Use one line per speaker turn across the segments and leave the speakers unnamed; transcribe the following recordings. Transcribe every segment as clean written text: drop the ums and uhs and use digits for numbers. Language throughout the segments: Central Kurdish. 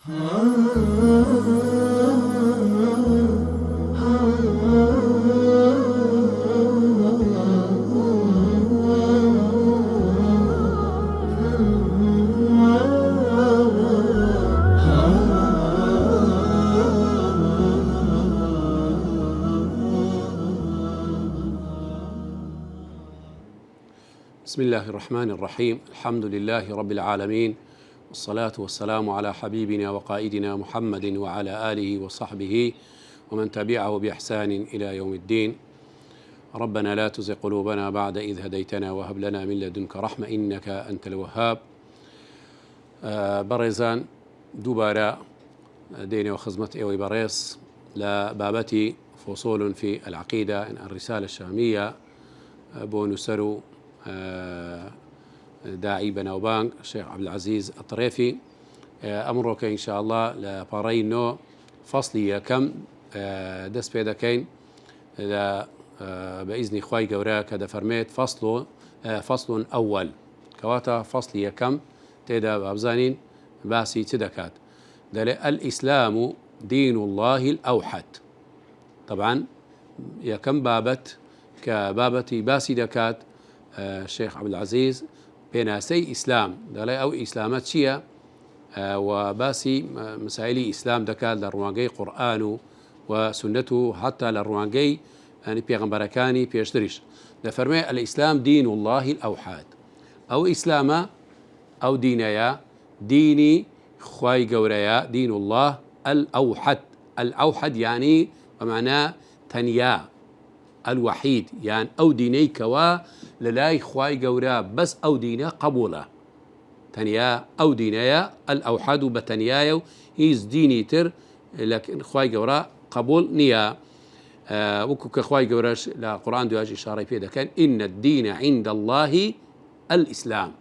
بسم الله الرحمن الرحيم. الحمد لله رب العالمين، والصلاة والسلام على حبيبنا وقائدنا محمد وعلى آله وصحبه ومن تبعه بإحسان إلى يوم الدين. ربنا لا تزغ قلوبنا بعد إذ هديتنا وهب لنا من لدنك رحمة إنك أنت الوهاب. برزان دوبارا ديني وخزمة إيوي بريس لبابتي فصول في العقيدة الرسالة الشامية بونسرو داعي بناوبانك الشيخ عبد العزيز الطريفي. أمرك إن شاء الله لبارينو فصلي كم دس بيدا كين بإذن خواي جوراك هذا فرميت فصل أول كواتا فصلي كم تيدا بابزانين باسي تدكات الإسلام دين الله الأوحد. طبعا يا كم بابت كبابتي باسي دكات الشيخ عبد العزيز بناسي إسلام دلي أو إسلامات شيا وباسي مسائلي إسلام دكات للروانجي قرآن وسنته حتى للروانجي يعني بيغمبركاني بيشتريش لفرمي الإسلام دين الله الأوحد أو إسلام أو دينيا ديني خواي قوريا دين الله الأوحد. الأوحد يعني بمعنى تنيا الوحيد يعني أو ديني كوا للاي خواي قورا بس أو دينا قبوله تنيا أو دينيا الأوحد بتنيايو هيز ديني تر لكن خواي قورا قبول نيا وكو خواي قوراش لا قرآن دواج إشارة في كان إن الدين عند الله الإسلام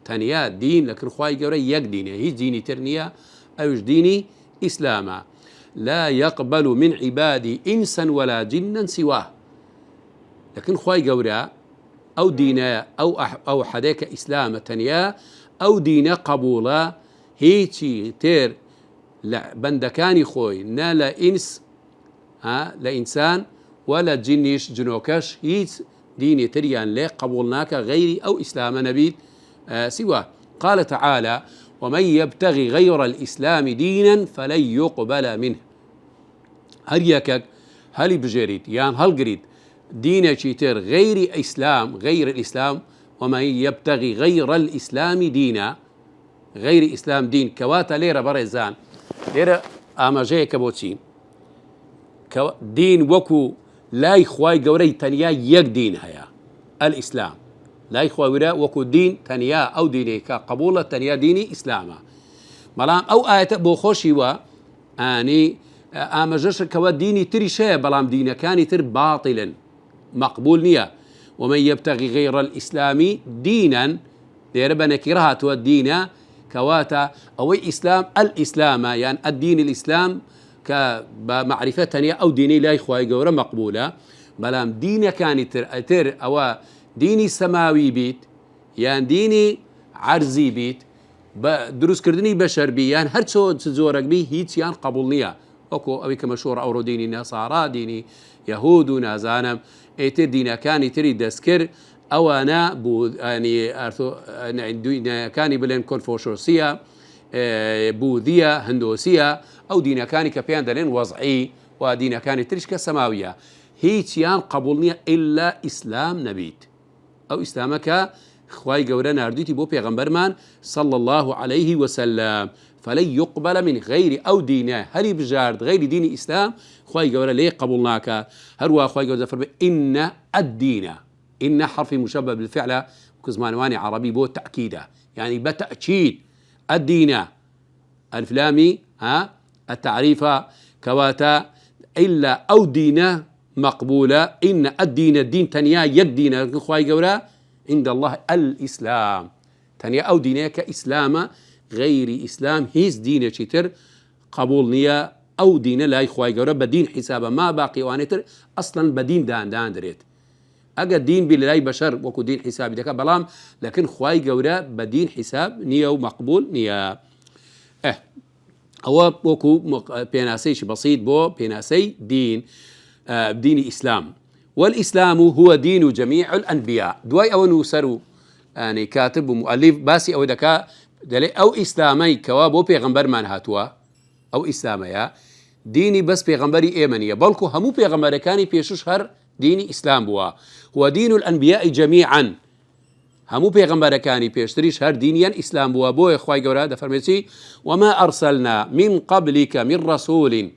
تنيا دين لكن خواي قورا يك ديني هيز ديني تر نيا أوش ديني إسلاما لا يقبل من عبادي إنسا ولا جنا سواه. لكن خواي قورا أو دينا أو حديك إسلام تنيا أو دينا قبولا هيتي تير لا بندكاني خوي نا لا إنس لا إنسان ولا جنيش جنوكش هيت ديني تريان لي قبولناك غيري أو إسلام نبي سواه. قال تعالى ومن يبتغي غير الإسلام دينا فلن يقبل منه. هل يكك هل بجريد يعني هل قريد دين شيتر غير إسلام غير الإسلام ومن يبتغي غير الإسلام دينا غير إسلام دين كواتا ليرة برزان ليرة آماجي كبوتين دين وكو لا إخواي قوري تنيا يك دين هيا الإسلام لا إخواي ولا وكو دين تنيا أو ديني كقبولة تنيا ديني إسلاما ملام أو آية بوخوشي و آني آماجش كوا ديني تري شيء بلام دينا كان تر باطلا مقبول نية. ومن يبتغي غير الإسلام دينا لربنا كرهت والدين كواتا أو إسلام الإسلام يعني الدين الإسلام كمعرفة تانية أو ديني لا إخوة جورا مقبولة بلام دين كان تر أو ديني سماوي بيت يعني ديني عرزي بيت دروس كردني بشر بي يعني هر شو تزورك بي هيت يعني قبول نية أكو أبيك مشهور أورو ديني نصارى ديني يهود ونازانم ايتر دينا كان تري دسكر او انا بو يعني ارثو كان بلين كونفوشيوسيه بوذيه هندوسيه او دينا كان كبيان دلين وضعي ودينا كان تريش كسماويه هيتيان قبولني الا اسلام نبيت او اسلامك خواي قورا نارديتي بو بيغمبرمان صلى الله عليه وسلم فلن يقبل من غير أو دينه هل بجارد غير دين إسلام خواي قورا ليه قبولناك هروا خواي قورا فرمي إن الدين إن حرف مشبه بالفعل كزمانواني عربي بو تأكيده يعني بتأكيد الدين الفلامي التعريف كواتا إلا أو دين مقبولة إن الدين تنيا يك دين خواي قورا عند الله الإسلام تنيا أو دينك إسلام غير إسلام هيز دين شتر قبول نية أو دين لا يخواي قورا بدين حسابا ما باقي وانتر أصلا بدين دان دريت أجا دين بلاي بشر وكو دين حساب دكا بلام لكن خواي قورا بدين حساب نية ومقبول نية ئەوە وەکو پێناسەیەکی بەسیط بۆ پێناسەی دینی ئیسلام. والإسلام هو دين جميع الأنبياء. دواي أو نوسرو يعني كاتب ومؤلف باسي أو دكا دلي أو إسلامي كوابو بيغمبر من هاتوا أو إسلاميا ديني بس بيغمبري إيمانية بلكو همو بيغمبر كاني بيشوش هر ديني إسلام بوا هو دين الأنبياء جميعا همو بيغمبر كاني بيشتريش هر دينيا إسلام بوا بو إخواي قورا دفرميتي وما أرسلنا من قبلك من رسول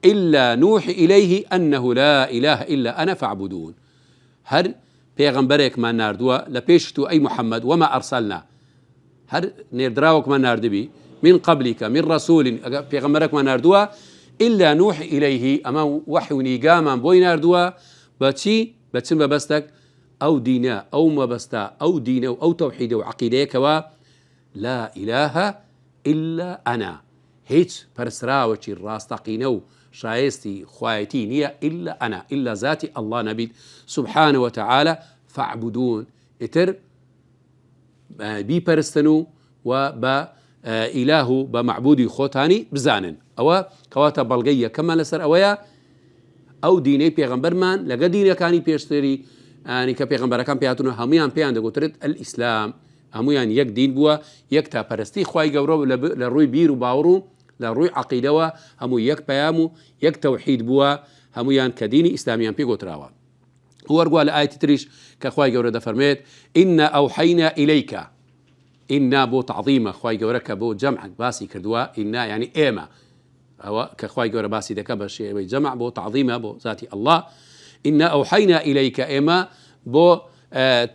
إلا نوحي إليه أنه لا إله إلا أنا فاعبدون. هر بيغمبرك ما ناردوا لبيشتو أي محمد وما أرسلنا هر نردراوك ما ناردبي من قبلك من رسول بيغمبرك ما ناردوا إلا نوحي إليه أما وحي نيقاما بوي ناردوا بتسم ببستك أو دينا أو مبستا أو دينا أو توحيد وعقيدة كوا لا إله إلا أنا هيج برسراوتي الراستقينو شايستي خوايتي نية إلا أنا إلا ذاتي الله نبي سبحانه وتعالى فاعبدون إتر بي برستنو وبا إله بمعبودي خوتاني بزانن أو كواتا بلغية كما لسر أويا أو ديني بيغمبر من لقى ديني كاني بيشتري يعني كبيغمبر كان بيعتنا هميان بيان دقوترت الإسلام هميان يك دين بوا يك تا برستي خواي قورو لروي بيرو باورو لروي عقيدة همو يك بيامو يك توحيد بوا هميان كديني إسلاميان بيقو تراوا هو أرقوا لآية تريش كخواي قورو دفرميت إنا أوحينا إليك إنا بو تعظيمة خواي قورك بو جمع باسي كردوا إنا يعني إيما هو كخواي قورو باسي دكا بشي جمع بو تعظيمة بو ذاتي الله إنا أوحينا إليك إيما بو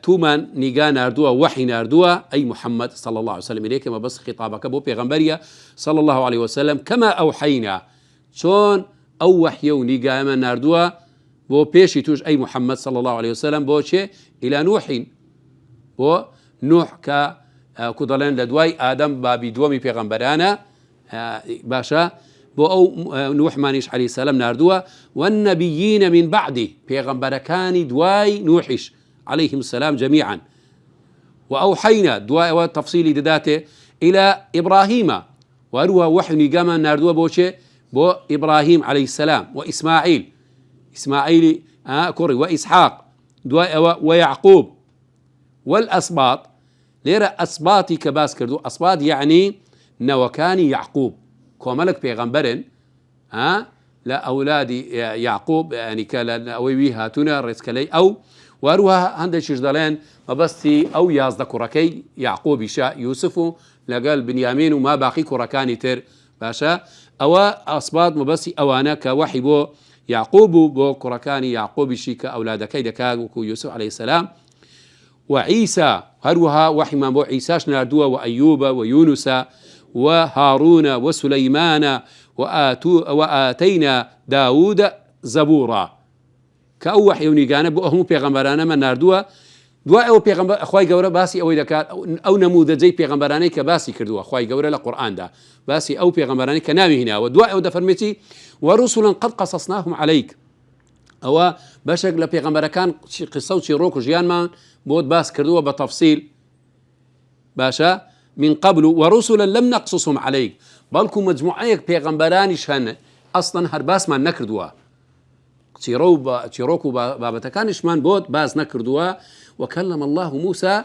تومان نيغا ناردوا وحي ناردوا أي محمد صلى الله عليه وسلم إليك ما بس خطابك بو بيغمبريا صلى الله عليه وسلم كما أوحينا شون أو وحيو نيغا ما ناردوا بو بيشي توش أي محمد صلى الله عليه وسلم بو شي إلى نوح بو نوح كدلين لدواي آدم بابي دومي بيغمبرانا باشا بو أو نوح مانيش عليه السلام ناردوا والنبيين من بعده بيغمبركاني دواي نوحش عليهم السلام جميعا وأوحينا دواء وتفصيل دداته إلى إبراهيم وأروى وحي نيقاما ناردوا بوشي بو إبراهيم عليه السلام وإسماعيل كوري وإسحاق دواء ويعقوب والأسباط ليرى أسباطي كباس كردو أسباط يعني نوكاني يعقوب كوملك بيغمبرن لا أولادي يعقوب يعني كلا أوي هاتونا رزكلي أو واروها هندش جدلان مبستي أو يازد كركي يعقوب شاء يوسف لقال بنيامين وما باقي كركاني تر باشا أو أصباد مبستي أوانا كوحي بو يعقوب بو كركاني يعقوب شيك أولاد كيدكا وكو يوسف عليه السلام وعيسى هروها وحي ما بو عيساش ناردوا وأيوب ويونس وهارون وسليمان وآتينا داود زبورا كأو وحي ونيقانا بأهم بيغمبرانا من ناردوا دواء أو بيغمبر أخواي قورا باسي أو دكات أو نموذجي بيغمبراني كباسي كردوا أخواي قورا لقرآن دا باسي أو بيغمبراني كنامي هنا ودواء أو دفرمتي ورسلا قد قصصناهم عليك أو باشك لبيغمبر كان قصة وشيروك وجيان ما بود باس كردوا بتفصيل باشا من قبل ورسلا لم نقصصهم عليك بالكم مجموعيك بيغمبراني شهن أصلا هرباس ما نكردوا تيروكو بابتكانش من بود باز نكردوا وكلم الله موسى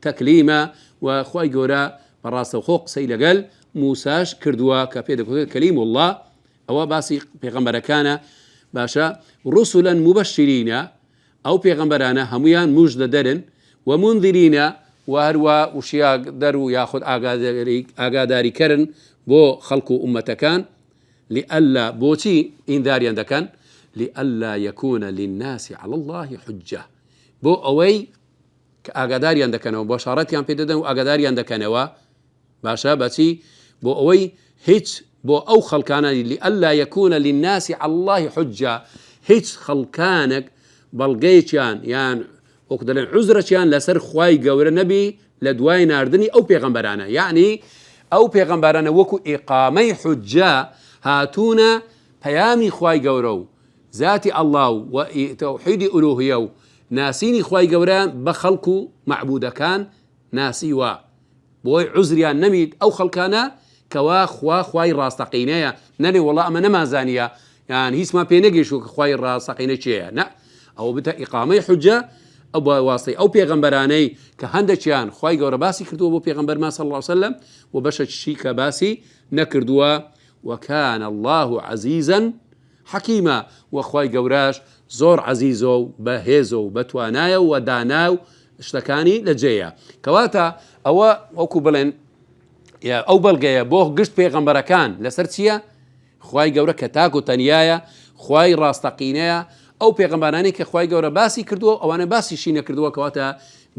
تكليما وخواي قورا براس وخوق سيلقل موساش كردوا كفيد كليم الله أو باسي بيغمبر كان باشا رسلا مبشرين أو بيغمبرانا هميان مجددرن ومنذرين وهروا وشيا دروا ياخذ آقاداري كرن بو خلقوا أمتكان لألا بوتي إنذاريا دكان لألا يكون للناس على الله حجة بو أوي كأقداري عندك أنا وبشارتي عن بيدنا وأقداري عندك أنا باشا بتي بو أوي هيج بو أو خلقانا لألا يكون للناس على الله حجة هيج خلقانك بلغيتيان يعني وقدرن عذرتيان لسر خواي قور النبي لدواي ناردني أو بيغمبرانا يعني أو بيغمبرانا وكو إقامي حجة هاتونا بيامي خواي قورو ذاتي الله وتوحيد ألوهية ناسيني خواي قوران بخلقو معبودة كان ناسي بوي عذريان نميد أو خلقانا کەوا خوای ڕاستەقینەیە نەڵێ وەڵا ئەمە نەمازانیە یان هیچمان پێ نەگەیشت و کە خوای ڕاستەقینە چێیە نە ئەوە بتە ئیقامەی حوجە ئەو بە واسطەی ئەو پێغەمبەرانەی کە هەندێکیان خوای گەورە باسی کردووە بۆ پێغەمبەرمان صلی الله عليه وسلم و بەشێکی کە باسی نەکردووە وكان الله عزيزا حكيما وخواي گەوراش زۆر عزیزە و بەهێزە و بەتوانایە و دانا و شتەکانی لەجێیە کەواتە ئەوە وەکو بڵێن ئەو بەڵگەیە بۆ گشت پێغەمبەرەکان لەسەر چییە؟ خوای گەورە کە تاک و تەنیایە خوای ڕاستەقینەیە ئەو پێغەمبەرانی کە خوای گەورە باسی کردووە ئەوانە باسیشی نەکردووە کەواتە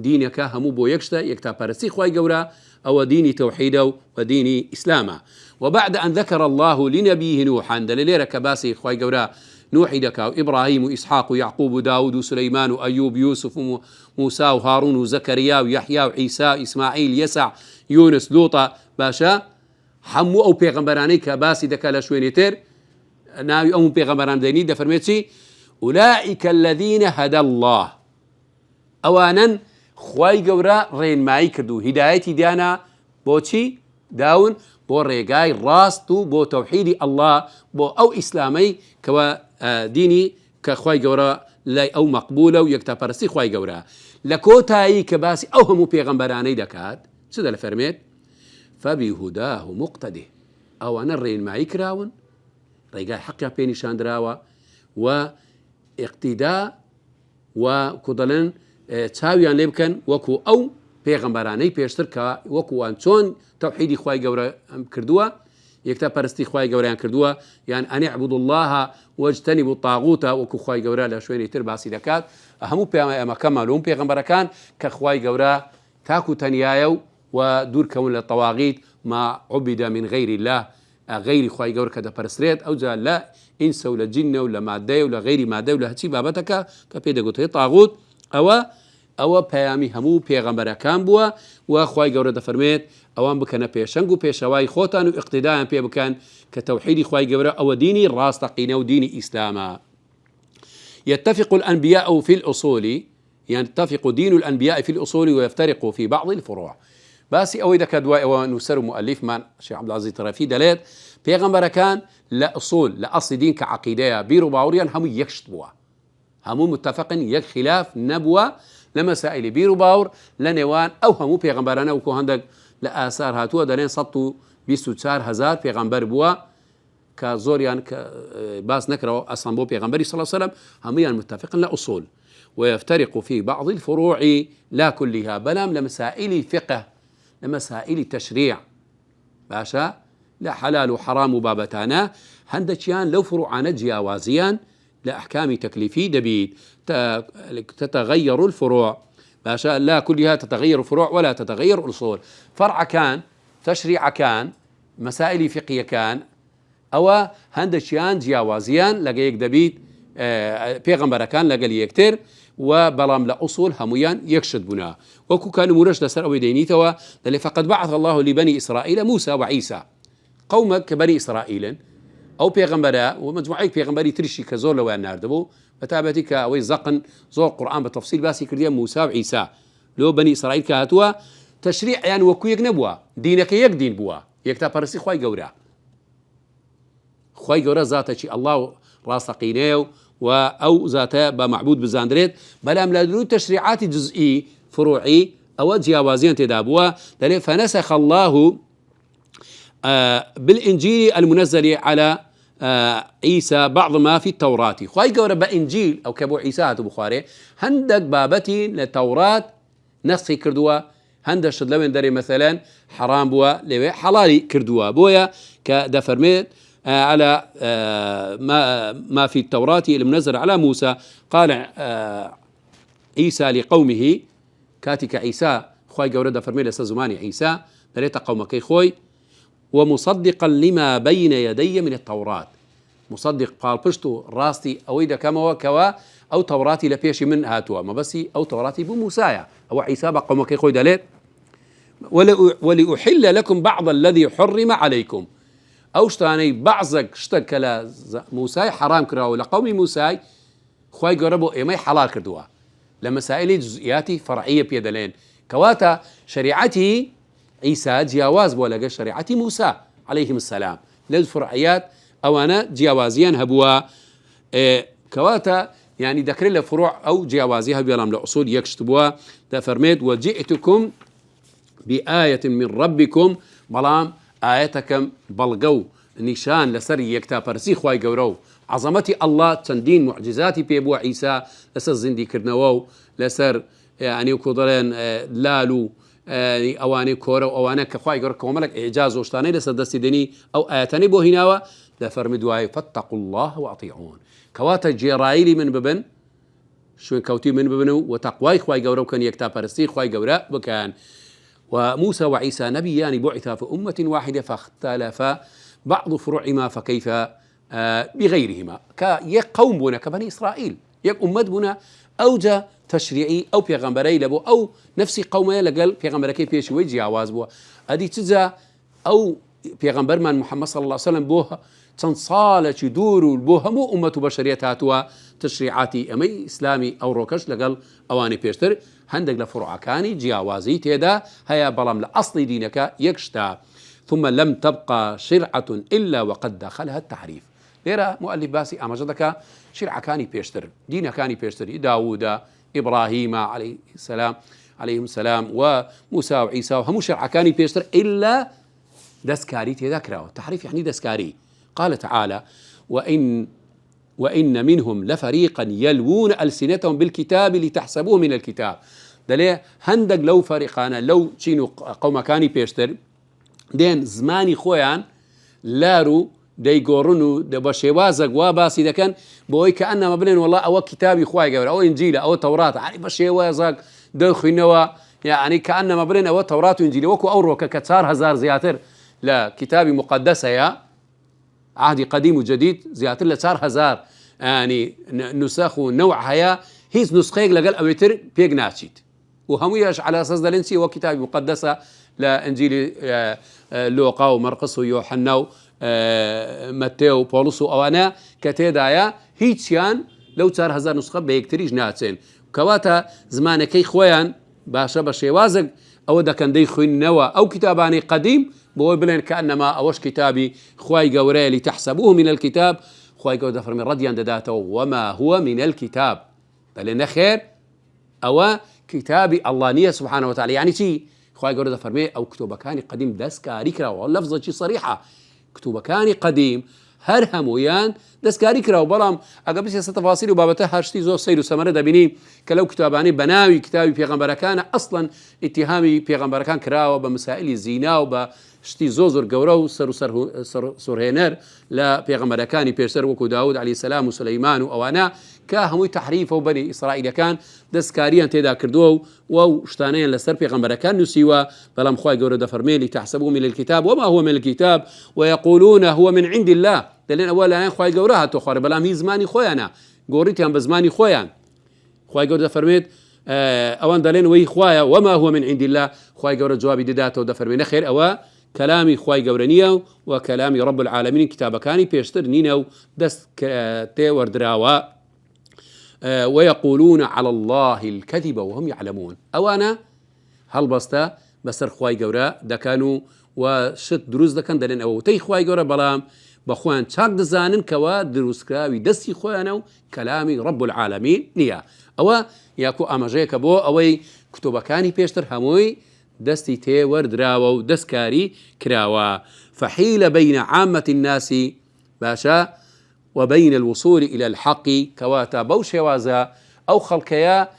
دینەکە هەموو بۆ یەکشتە یەکتاپەرستی خوای گەورە ئەوە دینی تەوحیدە و دینی ئیسلامە وبعد أن ذكر الله لنبيه نوحا دليل كباسي خواي قورا نوحي دكا وإبراهيم وإسحاق ويعقوب وداود وسليمان وأيوب يوسف وموسى وهارون وزكريا ويحيى وعيسى إسماعيل يسع يونس لوطا باشا حمو أو بيغمبراني كباسي دكا لشوينيتر ناوي أو بيغمبران ديني دفرميتي أولئك الذين هدى الله أوانا خواي قورا رين ماي كردو هدايتي ديانا بوتي داون بۆ ڕێگای ڕاست و بۆ تەوحیدی ئەڵڵا بۆ ئەو ئیسلامی کەوە دینی کە خوای گەورە لای ئەو مەقبولە و یەکتاپەرستی خوای گەورە لە کۆتایی کە باسی ئەو هەموو پێغەمبەرانەی دەکات چ دەفەرمێت فەبیهوداه مقتەدێ ئەوانە ڕێنمایی کراون ڕێگای حەقیان پێ نیشاندراوە و ئیقتیدا و کودەڵێن چاویان لێ بکەن وەکو ئەو پێغەمبەرانەی پێشتر کە وەکووان چۆن تەوحیدی خوای گەورە کردووە یەکتاپەرستی خوای گەورەیان کردووە یان ئەن اعبدوا الله واجتنبوا الطاغوت وەکو خوای گەورە لە شوێنی تر باسی دەکات هەموو ئەمەکە مەلووم پێغەمبەرەکان کە خوای گەورە تاک و تەنیایە و دوورکەون لە تەواغیت ما عبد من غیر الله غیری خوای گەورە کە دەپەرسترێت ئەوجا لە ئینسە و لە جینە و لە مادەیە و لە غیری مادە و لە هەچی بابەتەکە کە پێ دەگوترێت تاغوت ئەوە پەیامی هەموو پێغەمبەرەکان بووە و خوای گەورە دەفەرمێت ئەوان بکەنە پێشەنگ و پێشەوای خۆتان و ئیقتیدایان پێ بکەن کە تەوحیدی خوای گەورە ئەوە دینی ڕاستەقینە و دینی ئیسلامە يتفق الأنبياء في الأصول يتفق دين الأنبياء في الأصول ويفترق في بعض الفروع باسي أو إذا كدوا أو نسر مؤلف من شيخ عبد العزيز الطرافي دليل پێغەمبەرەکان لا أصول لا أصل دين كعقيدة بيرو باوريان هم يكشت بوا هم متفق يك خلاف نبوة لمسائل بيرو باور لنوان أو هم پێغەمبەرانە وكو هندك لآثار هاتوا دلين 124,000 پێغەمبەر بوا كزوريان باس نكره أصلا بو پێغەمبەری صلى الله عليه وسلم هميان متفق لأصول ويفترق في بعض الفروع لا كلها بلام لمسائل فقه لمسائل تشريع باشا لا حلال وحرام وبابتانا هندشيان لو فروعان جياوازيان لأحكام تكليفي دبيت تتغير الفروع باشا لا كلها تتغير الفروع ولا تتغير الأصول فرع كان تشريع كان مسائل فقهية كان أو هندشيان جياوازيان لقيك دبيت بيغمبر كان لقل يكتر وبلام لأصول هميان يكشد بنا وكو كانوا مرش لسر أو دينيتوا فقد بعث الله لبني إسرائيل موسى وعيسى قومك كبني إسرائيل أو بيغمبرا ومجموعي بيغمبري ترشي كزور لو الناردبو فتابتي كأوي زقن زور القرآن بالتفصيل باسي كرديا موسى وعيسى لو بني إسرائيل كهاتوا تشريع يعني وكو يكنبوا دينك يك دين بوا يكتا برسي خواي قورا خواي قورا ذاتي الله راسقينيو أو ذاته بمعبود بزاندريت بلام لدرو تشريعات جزئي فروعي أو جياوازيان تدابوا فنسخ الله بالإنجيل المنزل على عيسى بعض ما في التوراة خواي قورا بإنجيل أو كبو عيسى بخاري هندك بابتي للتوراة نسخي كردوا هندك شدلوين داري مثلا حرام بوا لوي حلالي كردوا بويا كدفرميت على ما في التوراة المنزل على موسى قال عيسى لقومه كاتك عيسى خوي قوردا فرميل زماني عيسى بريت قومك خوي ومصدقا لما بين يدي من التوراة مصدق قال بشتو راستي أويدا كما وكوا أو توراتي لبيش من هاتوا ما بسي أو توراتي بموسى أو عيسى بقومك خوي دليل ولأحل لكم بعض الذي حرم عليكم أو شتاني بعضك اشتكلا موسى حرام كراو لقوم موسى خوي قربوا إيمي حلال كردوا لمسائل جزئياتي فرعية بيدلين كواتا شريعتي عيسى جياواز بولا شريعتي موسى عليهم السلام لو فرعيات أو أنا جياوازيا هبوا كواتا يعني ذكر له فروع أو جياوازيها بيلام لأصول يكشتبوا تفرميت وجئتكم بآية من ربكم بلام آيتكم بلغو نشان لسر يكتا برسي خواي قورو عظمتي الله تندين معجزاتي بيبو عيسى لسر زندي كرنوو لسر يعني كودرين لالو اواني كورو اواني كخواي قور كوملك اعجاز وشتاني لسر دستدني او آياتني بو هناوا لفرمدواي فاتقوا الله واطيعون كواتا جيرايلي من ببن شو كوتي من ببنو وتقواي خواي قورو كان يكتا برسي خواي قورا بكان وموسى وعيسى نبيان بعثا في أمة واحدة فاختلف بعض فروعهما فكيف بغيرهما كيقوم بنا كبني إسرائيل يك أمة بنا أوجا تشريعي أو بيغمبري لبو أو نفسي قومي لقل بيغمبري كيف يشوي جاواز بو أدي تجا أو بيغمبر من محمد صلى الله عليه وسلم بوها تنصالة دوروا بوها مو أمة بشرية هاتوا تشريعاتي أمي إسلامي أو روكش لقل أواني بيشتر هندق لفروع كاني جياوازي تيدا هيا بلام لأصل دينك يكشتا ثم لم تبقى شرعة إلا وقد دخلها التحريف ليرا مؤلف باسي أمجدك شرعة كاني بيشتر دين كاني بيشتر داود إبراهيم عليهم السلام وموسى وعيسى وهم شرعة كاني بيشتر إلا دسكاري تيدا كراو التحريف يعني دسكاري قال تعالى وإن منهم لفريقا يلوون ألسنتهم بالكتاب لتحسبوه من الكتاب دليه هندق لو فريقانا لو تشينو قوم كاني بيشتر دين زماني خويان لارو ديقورنو بشيوازق واباسي ده كان بوي كأنما بلين والله أو كتابي خواي قبل أو إنجيل أو توراة يعني بشيوازق دخنوا يعني كأنما بلين أو توراة وإنجيل وكو أوروك كتار هزار زياتر لا كتابي مقدسة يا عهدي قديم وجديد زياتر لتار هزار يعني نسخ نوع هيا هيز نسخيق لقل أويتر بيق ناتشيت وهميش على أساس دلنسي وكتاب مقدسة لإنجيل لوقا ومرقس ويوحنا متى بولس وأنا كتيدايا هيتشيان لو تار هزار نسخة بيكتريج ناتين كواتا زمانكي خويان باشا بشيوازق أو دا كان دي خوين نوا أو كتاباني قديم بوي بلين كأنما أوش كتابي خواي قوري لتحسبوه من الكتاب خواي قوري دفر من رديان داداته وما هو من الكتاب لأن خير أو كتابي الله نية سبحانه وتعالى يعني شي خواي قوري دفر مي أو كتوبكاني قديم دسكاري كرا واللفظة شي صريحة كتوبكاني قديم هرهم ويان دسكاري كرا وبلام أقبل سياسة تفاصيل وبابته هرشتي زور سيد وسمرة دبيني كلو كتاباني بناوي كتابي بيغمبر كان أصلا اتهامي بيغمبر كان كراوة بمسائل الزنا وبشتي زوزر قورو سرهنر لا بيغمبر كان بيرسر وكو داود عليه السلام وسليمان وأوانا كاهموي تحريف وبني إسرائيل كان دسكاريا تيدا كردو وشتانين لسر بيغمبر كان نسيوا بلام خواي قورو دفرمي لتحسبوه من الكتاب وما هو من الكتاب ويقولون هو من عند الله دلين أولا خواي قورها تخور بلام هي زماني خويانا قوريتي هم بزماني خويان خواي قورو دفرميت أوان دلين وي خوايا وما هو من عند الله خواي قورو جوابي دداته ودفرمي خير أوا كلامي خواي قورنيا وكلامي رب العالمين كتابكاني بيشتر نينو دس تي وردراوا ويقولون على الله الكذب وهم يعلمون أوانا هل بستا بسر خواي قورا دكانوا وشت دروز دكان دلين أو تي خواي قورا بلام بخوان تشاك دزانن كوا دروس كراوي دستي خوانو كلامي رب العالمين نيا أو ياكو أمجيك بو أوي كتبكاني بيشتر هموي دستي تي وردراو دسكاري كراوا فحيل بين عامة الناس باشا وبين الوصول إلى الحق كواتا بوشي وازا أو خلقيا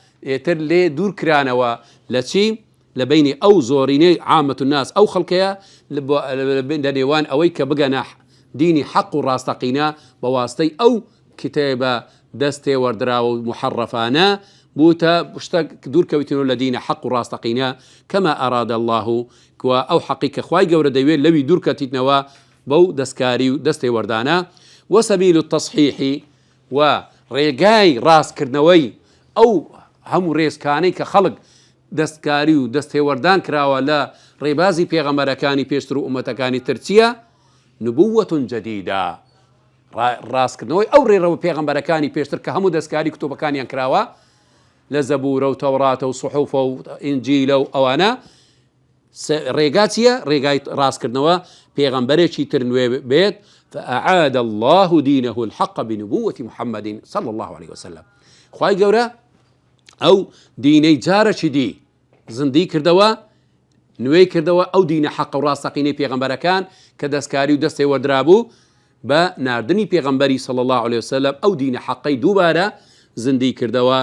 ترلي دور كرانوا لتشي لبين أو زوريني عامة الناس أو خلقيا لديوان أويك بقناح ديني حق راستقينا بواسطي أو كتابة دستي وردراو محرفانا بوتا بشتاق دور كويتنو الذين حق راستقينا كما أراد الله أو حقيقة خواي قورة ديوين لوي دور كتتنوا بو دسكاري دستي وردانا وسبيل التصحيح وريقاي راس كرنوي أو هم ريس كاني كخلق دستكاري ودستي وردان كراوا لا ريبازي بيغمبر كاني بيشترو أمتكاني ترتيا نبوة جديدة راس كرنوي أو ريرو بيغمبر كاني بيشتر كهمو دستكاري كتب كاني كراوا لزبور وتوراة وصحوف وإنجيل وأوانا ڕێگاچیە ڕێگای ڕاستکردنەوە پێغەمبەرێکی تر نوێ بێت فأعاد الله دينه الحق بنبوة محمد صلى الله عليه وسلم. خواهی گەورە ئەو دینەی جارەی دی زندی کردەوە نوێی کردەوە ئەو دینە حەق و ڕاستەقینەی پێغەمبەرەکان کە دەستکاری و دەستی وەردرابوو بە ناردنی پێغەمبەری صلى الله عليه وسلم ئەو دینە حەقەی دووبارە زندی کردەوە.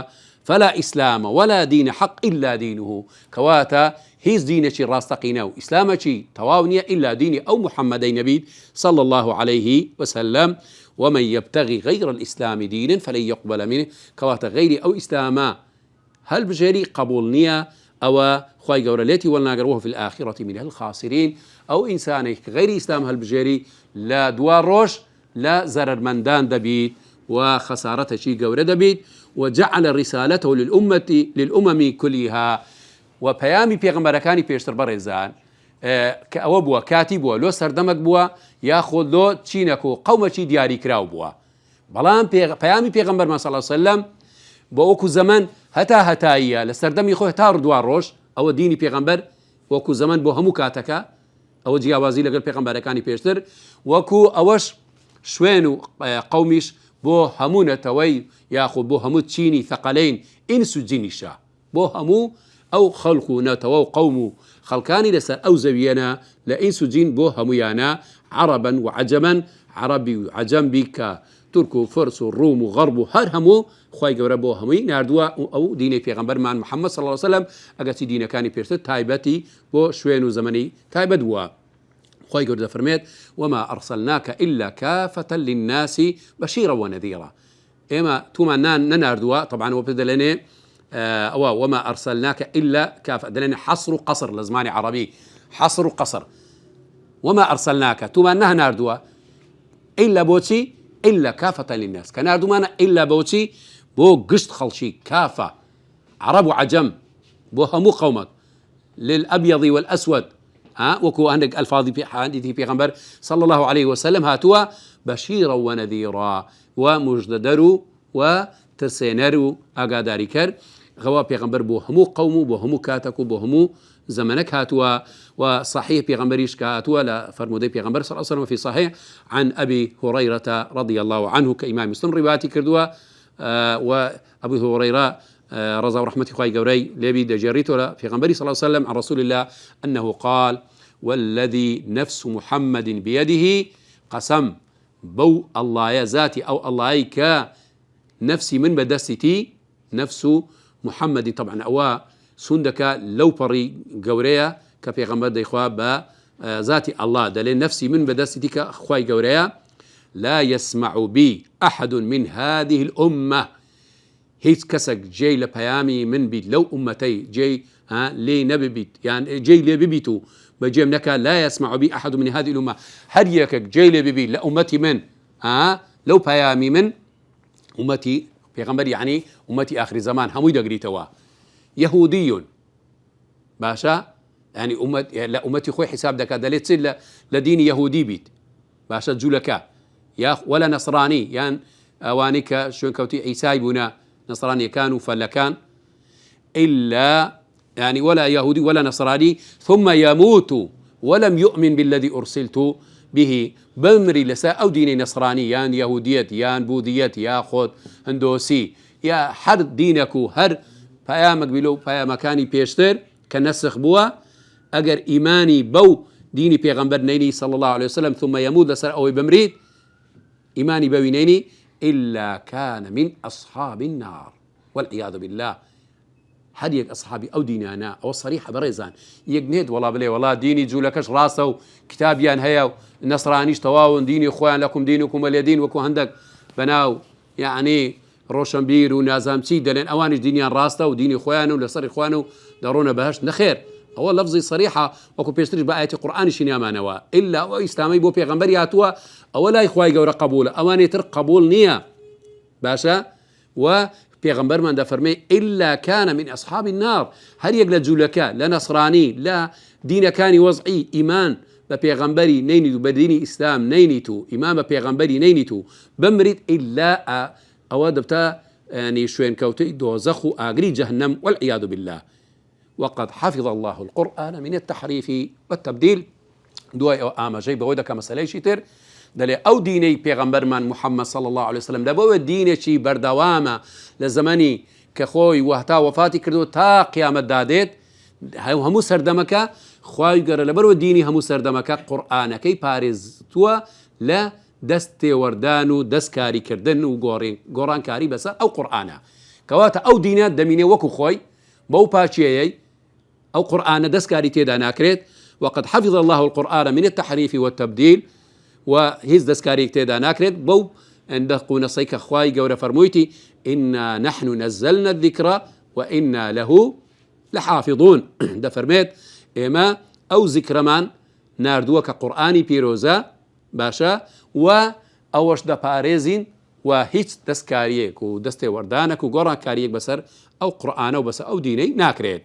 فلا إسلام ولا دين حق إلا دينه كواتا هيز دينشي راستقينه إسلامشي تواونية إلا ديني أو محمدي نبي صلى الله عليه وسلم. ومن يبتغي غير الإسلام دينا فلن يقبل منه كواتا غيري أو إسلاما هل بجري قبولنية أو خواهي قورليتي والناقروه في الآخرة من الخاسرين أو إنساني غير إسلام هل بجري لا دوار روش لا زرر مندان دبيت وخسارته شي قورة دبيت وجعل رسالته للأمم كلها وبيامي بيغمبركاني بيشتر بريزان كأو بوا كاتب بوا لو سردمك بوا ياخذ لو تشينكو قوم شي دياري كراو بوا بلان بيامي بيغمبر ما صلى الله عليه وسلم بوكو زمان هتايا لسردمي خو هتا ردوار روش او ديني بيغمبر وكو زمان بو همو كاتكا او جياوازي لقل بيغمبركاني بيشتر وكو اوش شوينو قوميش بو همو نتوي ياخذ بو همو تشيني ثقلين انسو جينيشا بو همو او خلقو نتوو قومو خلقاني لسا او زوينا لانسو جين بو همو يانا عربا وعجما عربي وعجم بك تركو فرس الروم وغرب هر همو خواهي قورا بو هموي ناردوا او ديني پیغمبر مان محمد صلى الله عليه وسلم اگرچه دين كاني پیرتر تايبتي بو شوينو زمني تايبت بوا خواهي قورا فرميت وما أرسلناك إلا كافة للناس بشيرا ونذيرا إما توما ناردوا طبعا وبدلني وما أرسلناك إلا كافة دلني حصر قصر لزماني عربي حصر قصر وما أرسلناك توما ناردوا إلا بوتي إلا كافة للناس كناردو مانا إلا بوتي بو قشت خلشي كافة عرب وعجم بو همو قومك للأبيض والأسود وكو عندك الفاظي في حديث پیغمبر صلى الله عليه وسلم هاتوا بشيرا ونذيرا ومجددرو وترسينرو اقاداري كر غوا پیغمبر بو همو قومو بو همو كاتكو بو همو زمنك هاتوا وصحيح پیغمبريش كهاتوا لفرمودي پیغمبر صلى الله عليه وسلم في صحيح عن أبي هريرة رضي الله عنه كإمام مسلم رواتي كردوا وأبو هريرة رضا ورحمة خواهي قوري لبي دجريته في غنبري صلى الله عليه وسلم عن رسول الله أنه قال والذي نفس محمد بيده قسم بو الله يا ذاتي أو الله كا نفسي من بدستي نفس محمد طبعا أوا سندك لو بري قوريا كفي غنبر دي خواب ذاتي الله دلين نفسي من بدستي كخواهي قوريا لا يسمع بي أحد من هذه الأمة هيت كسك جاي لبيامي من بيت لو أمتي جاي لي نبي بيت يعني جاي لي ببيتو بجيم نكا لا يسمع بي أحد من هذه الأمة هل يكك جاي لي ببيت لأمتي من لو بيامي من أمتي بيغمبر يعني أمتي آخر زمان همو دقريتوا يهودي باشا يعني أمتي خوي حساب دكا دليت تصير لدين يهودي بيت باشا جولكا يا ولا نصراني يعني أوانك شون كوتي عيسى بنا نصراني كانوا فلا كان إلا يعني ولا يهودي ولا نصراني ثم يموت ولم يؤمن بالذي أرسلت به بمري لساء أو ديني نصراني يان يهودية يان بوذية يا خود هندوسي يا حر دينكو هر فيامك بلو فيامكاني بيشتر كنسخ بوا أجر إيماني بو ديني بيغمبر نيني صلى الله عليه وسلم ثم يموت لساء أو بمريد إيماني بوينيني إلا كان من أصحاب النار والعياذ بالله هديك أصحابي أو دينانا أو صريحة بريزان يجند والله بلي والله ديني جولكش راسه كتابيان هيا نصرانيش تواون ديني إخوان لكم دينكم واليدين وكو عندك بناو يعني روشنبير ونازامتي دلين أوانش دينيان راسته وديني إخوانه ولصر إخوانه دارونا بهاش نخير هو لفظي صريحة وكو بيسترج بآية القرآن شنيا ما نوا إلا أو إسلامي بو بيغمبري هاتوا أولا إخوائي قورا قبول أواني ترق قبول نية باشا وبيغمبر من دا فرمي إلا كان من أصحاب النار هل يقل جولكا لا نصراني لا دين كان وضعي إيمان ببيغمبري نينيتو بديني إسلام نينيتو إمام ببيغمبري نينيتو بمرد إلا أودبتا يعني شوين كوتي دوزخو آقري جهنم والعياذ بالله وقد حفظ الله القرآن من التحريف والتبديل. دوای ئەو ئاماژەی بەوە دەکە مەسەلەیەکی تر دەڵێ ئەو دینەی پێغەمبەرمان محەممەد صلی الله عليه وسلم لەبەوە دینێکی بەردەوامە لە زەمەنی کە خۆی وەهتا وەفاتی کردو تا قیامەت دادێت هەموو سەردەمەکە خوای گەورە لەبەرەوە دینی هەموو سەردەمەکە قورئانەکەی پارێزتووە لە دەست تێوەردان و دەستکاریکردن و گۆڕانکاری بەسەر ئەو قورئانە کەواتە ئەو دینە دەمینێ وەکو خۆی بەو پاچیەیەی ئەو قورئانە دەستکاری تێدا ناکرێت. وقد حفظ الله القرآن من التحريف والتبديل وهز دەستکاری تێدا ناکرێت بەو قونەسەی کە خوای گەورە فەرموویەتی إنا نحن نزلنا الذكر وإنا له لحافظون دەفەرمێت ئێمە ئەو زیکرەمان ناردووە کە قورئانی پیرۆزە باشە و ئەوەش دەپارێزین و هیچ دەستکاریەک و دەستێوەردانێک و گۆڕانکاریەک بەسەر ئەو قورئانە و بەسەر ئەو دینەی ناکرێت.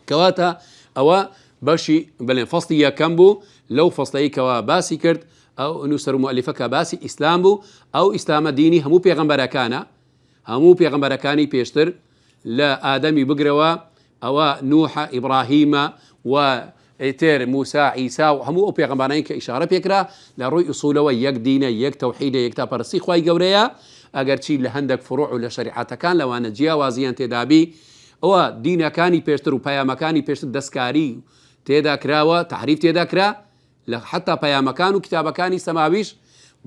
کەواتە ئەوە بەشی بڵێن فەسڵی یەکەم بوو لەو فەسڵەیەکەوە باسی کرد ئەو نووسەر و مؤەلیفەکە باسی ئیسلام بوو. ئەو ئیسلامە دینی هەموو پێغەمبەرەکانە هەموو پێغەمبەرەکانی پێشتر لە ئادەمی بگرەوە ئەوە نوح ئیبراهیمە و ئیتر موسا عیسا و هەموو ئەو پێغەمبەرانی کە ئیشارە پێکرا لە ڕووی ئوسوولەوە یەک دینە یەک تەوحیدە یەک تاپەرستی خوای گەورەیە ئەگەرچی لە هەندێک فروع و لە شەریعەتەکان لەوانە جیاوازیان تێدابی ئەوە دینەکانی پێشتر و پەیامەکانی پێشتر دەستکاری تێدا کراوە تحریف تێدا کرا لە حتا پەیامەکان و کتابەکانی سەماویش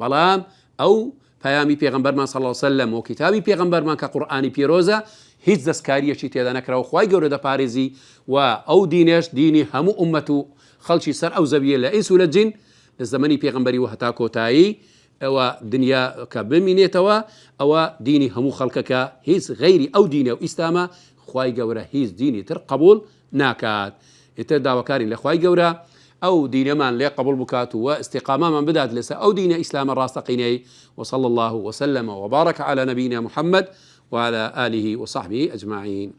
بەڵام ئەو پەیامی پێغەمبەرمان صلی الله علیه وسلم و کتابی پێغەمبەرمان کە قورئانی پیرۆزە هیچ دەستکاریەکی تێدا نەکراوە خوای گەورە دەپارێزی و ئەو دینێش دینی هەموو ئومەت و خەڵکی سەر ئەو زەویە لە ئینس و لە جین لە زەمەنی پێغەمبەری و هەتا کۆتایی ئەوە دنیا کە بمینێتەوە ئەوە دینی هەموو خەڵکەکە هیچ غەیری ئەو دینە و ئیسلامە خوای گەورە هیچ دینی تر قبول ناکات. ئێتر داواکاری لە خوای گەورە ئەو دینەمان لێ قبول بکات و استقامەمان بدات لەسەر ئەو دینە ئیسلامە ڕاستەقینەی. وصلى الله وسلم وبارك على نبينا محمد وعلى آله وصحبه أجمعين.